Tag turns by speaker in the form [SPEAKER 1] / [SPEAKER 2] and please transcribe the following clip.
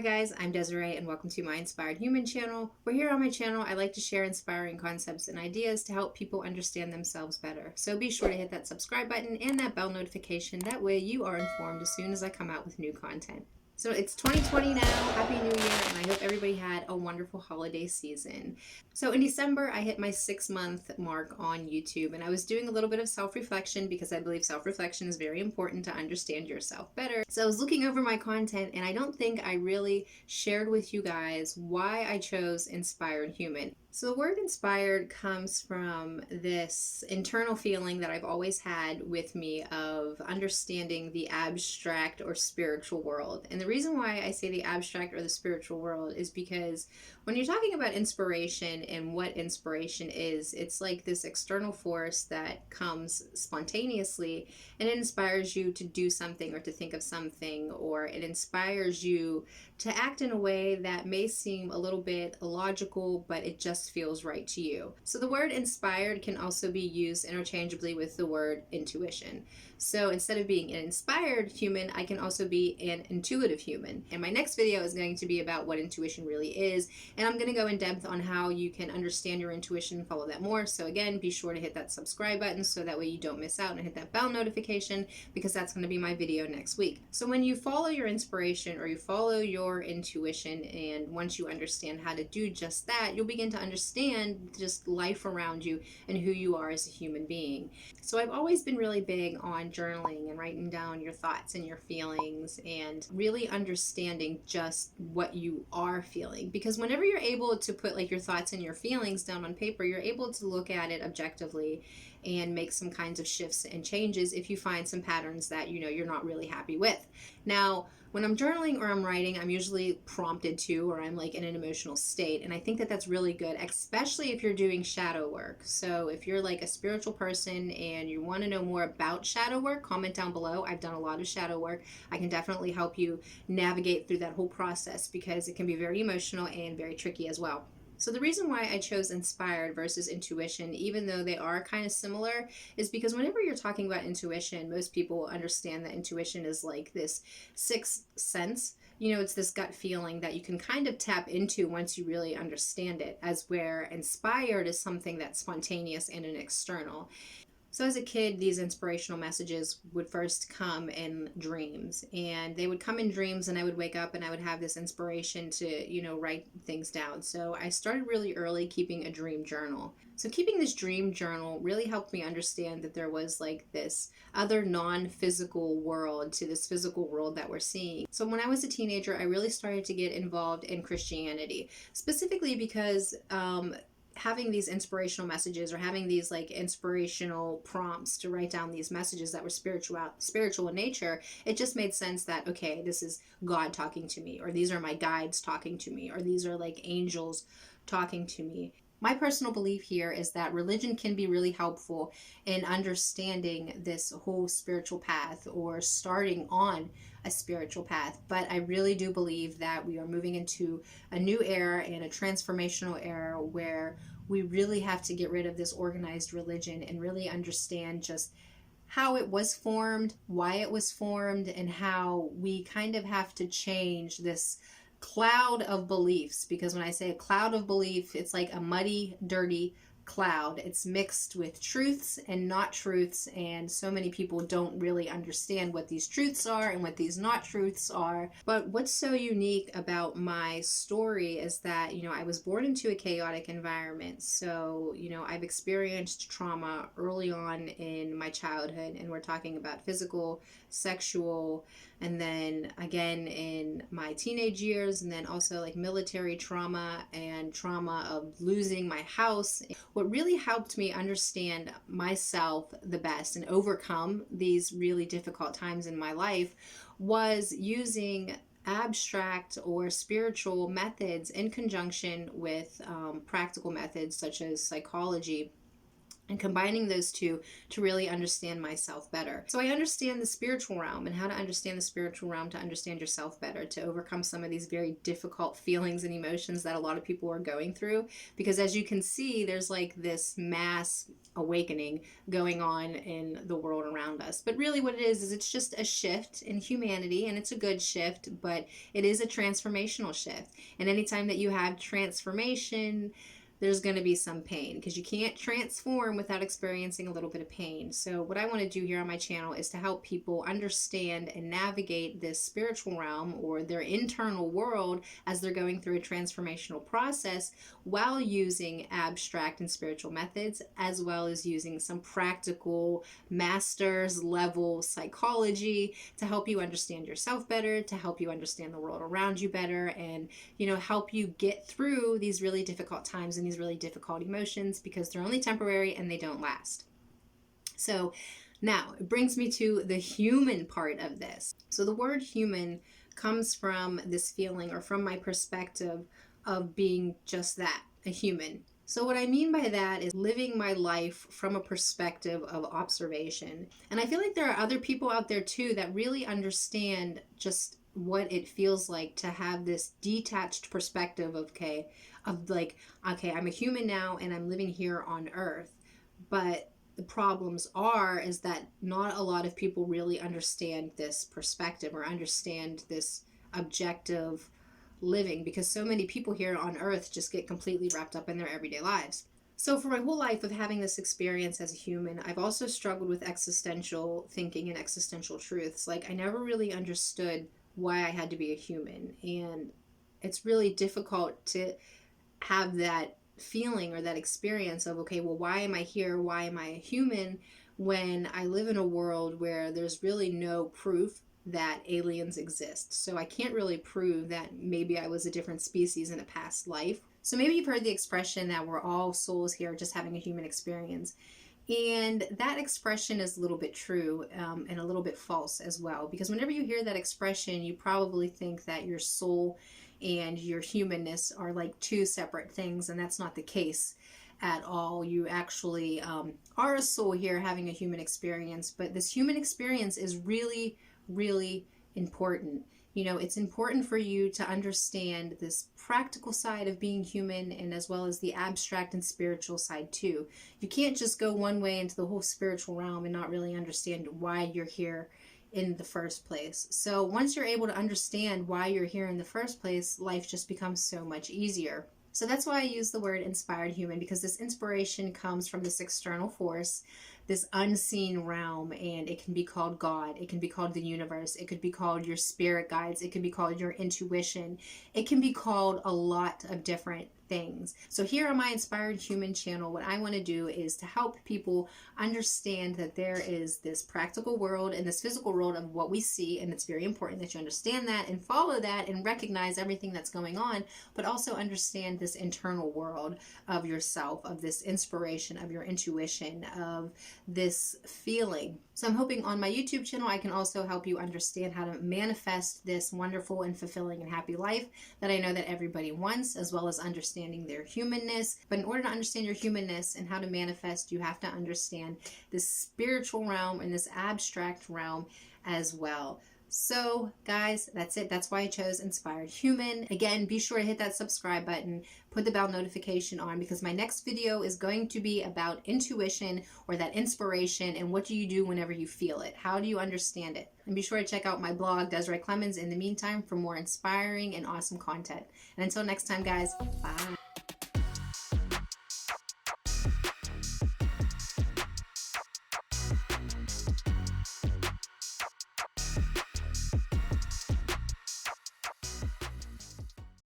[SPEAKER 1] Hi guys, I'm Desiree and welcome to my Inspired Human channel, where here on my channel I like to share inspiring concepts and ideas to help people understand themselves better. So be sure to hit that subscribe button and that bell notification, that way you are informed as soon as I come out with new content. So it's 2020 now, Happy New Year, and I hope everybody had a wonderful holiday season. So in December, I hit my 6-month mark on YouTube, and I was doing a little bit of self-reflection because I believe self-reflection is very important to understand yourself better. So I was looking over my content, and I don't think I really shared with you guys why I chose Inspired Human. So the word inspired comes from this internal feeling that I've always had with me of understanding the abstract or spiritual world. And the reason why I say the abstract or the spiritual world is because when you're talking about inspiration and what inspiration is, it's like this external force that comes spontaneously and it inspires you to do something or to think of something, or it inspires you to act in a way that may seem a little bit illogical, but it just feels right to you. So the word inspired can also be used interchangeably with the word intuition. So instead of being an inspired human, I can also be an intuitive human. And my next video is going to be about what intuition really is. And I'm going to go in depth on how you can understand your intuition and follow that more. So again, be sure to hit that subscribe button so that way you don't miss out, and hit that bell notification because that's going to be my video next week. So when you follow your inspiration or you follow your intuition, and once you understand how to do just that, you'll begin to understand just life around you and who you are as a human being. So I've always been really big on journaling and writing down your thoughts and your feelings and really understanding just what you are feeling, because whenever you're able to put like your thoughts and your feelings down on paper, you're able to look at it objectively and make some kinds of shifts and changes if you find some patterns that you're not really happy with. Now, when I'm journaling or I'm writing, I'm usually prompted to, or I'm like in an emotional state. And I think that that's really good, especially if you're doing shadow work. So if you're like a spiritual person and you want to know more about shadow work, comment down below. I've done a lot of shadow work. I can definitely help you navigate through that whole process because it can be very emotional and very tricky as well. So the reason why I chose inspired versus intuition, even though they are kind of similar, is because whenever you're talking about intuition, most people understand that intuition is like this sixth sense. It's this gut feeling that you can kind of tap into once you really understand it, as where inspired is something that's spontaneous and an external. So as a kid, these inspirational messages would first come in dreams, and they would come in dreams and I would wake up and I would have this inspiration to, write things down. So I started really early keeping a dream journal. So keeping this dream journal really helped me understand that there was like this other non-physical world to this physical world that we're seeing. So when I was a teenager, I really started to get involved in Christianity, specifically because, having these inspirational messages or having these like inspirational prompts to write down these messages that were spiritual in nature, it just made sense that, okay, this is God talking to me, or these are my guides talking to me, or these are like angels talking to me. My personal belief here is that religion can be really helpful in understanding this whole spiritual path or starting on a spiritual path. But I really do believe that we are moving into a new era and a transformational era where we really have to get rid of this organized religion and really understand just how it was formed, why it was formed, and how we kind of have to change this cloud of beliefs. Because when I say a cloud of belief, it's like a muddy, dirty cloud. It's mixed with truths and not truths, and so many people don't really understand what these truths are and what these not truths are. But what's so unique about my story is that, I was born into a chaotic environment. So, I've experienced trauma early on in my childhood, and we're talking about physical, sexual, and then again in my teenage years, and then also like military trauma and trauma of losing my house. What really helped me understand myself the best and overcome these really difficult times in my life was using abstract or spiritual methods in conjunction with practical methods such as psychology, and combining those two to really understand myself better. So I understand the spiritual realm and how to understand the spiritual realm to understand yourself better, to overcome some of these very difficult feelings and emotions that a lot of people are going through. Because as you can see, there's like this mass awakening going on in the world around us. But really what it is it's just a shift in humanity, and it's a good shift, but it is a transformational shift. And anytime that you have transformation, there's going to be some pain, because you can't transform without experiencing a little bit of pain. So what I want to do here on my channel is to help people understand and navigate this spiritual realm or their internal world as they're going through a transformational process, while using abstract and spiritual methods, as well as using some practical master's level psychology to help you understand yourself better, to help you understand the world around you better, and help you get through these really difficult times and these really difficult emotions, because they're only temporary and they don't last. So now it brings me to the human part of this. So the word human comes from this feeling, or from my perspective of being just that, a human. So what I mean by that is living my life from a perspective of observation. And I feel like there are other people out there too that really understand just what it feels like to have this detached perspective of, okay, I'm a human now and I'm living here on earth. But the problems is that not a lot of people really understand this perspective or understand this objective living, because so many people here on earth just get completely wrapped up in their everyday lives. So for my whole life of having this experience as a human, I've also struggled with existential thinking and existential truths. Like, I never really understood why I had to be a human. And it's really difficult to have that feeling or that experience of, okay, well, why am I here? Why am I a human when I live in a world where there's really no proof that aliens exist? So I can't really prove that maybe I was a different species in a past life. So maybe you've heard the expression that we're all souls here just having a human experience. And that expression is a little bit true, and a little bit false as well, because whenever you hear that expression, you probably think that your soul and your humanness are like two separate things, and that's not the case at all. You actually are a soul here having a human experience, but this human experience is really, really important. It's important for you to understand this practical side of being human, and as well as the abstract and spiritual side too. You can't just go one way into the whole spiritual realm and not really understand why you're here in the first place. So once you're able to understand why you're here in the first place, life just becomes so much easier. So that's why I use the word inspired human, because this inspiration comes from this external force, this unseen realm, and it can be called God, it can be called the universe, it could be called your spirit guides, it could be called your intuition, it can be called a lot of different things. So here on my Inspired Human channel, what I want to do is to help people understand that there is this practical world and this physical world of what we see, and it's very important that you understand that and follow that and recognize everything that's going on, but also understand this internal world of yourself, of this inspiration, of your intuition, of this feeling. So I'm hoping on my YouTube channel I can also help you understand how to manifest this wonderful and fulfilling and happy life that I know that everybody wants, as well as understanding their humanness. But in order to understand your humanness and how to manifest, you have to understand this spiritual realm and this abstract realm as well. So guys, that's it. That's why I chose Inspired Human. Again, be sure to hit that subscribe button, put the bell notification on, because my next video is going to be about intuition, or that inspiration, and what do you do whenever you feel it? How do you understand it? And be sure to check out my blog, Desiree Clemons, in the meantime, for more inspiring and awesome content. And until next time, guys, bye.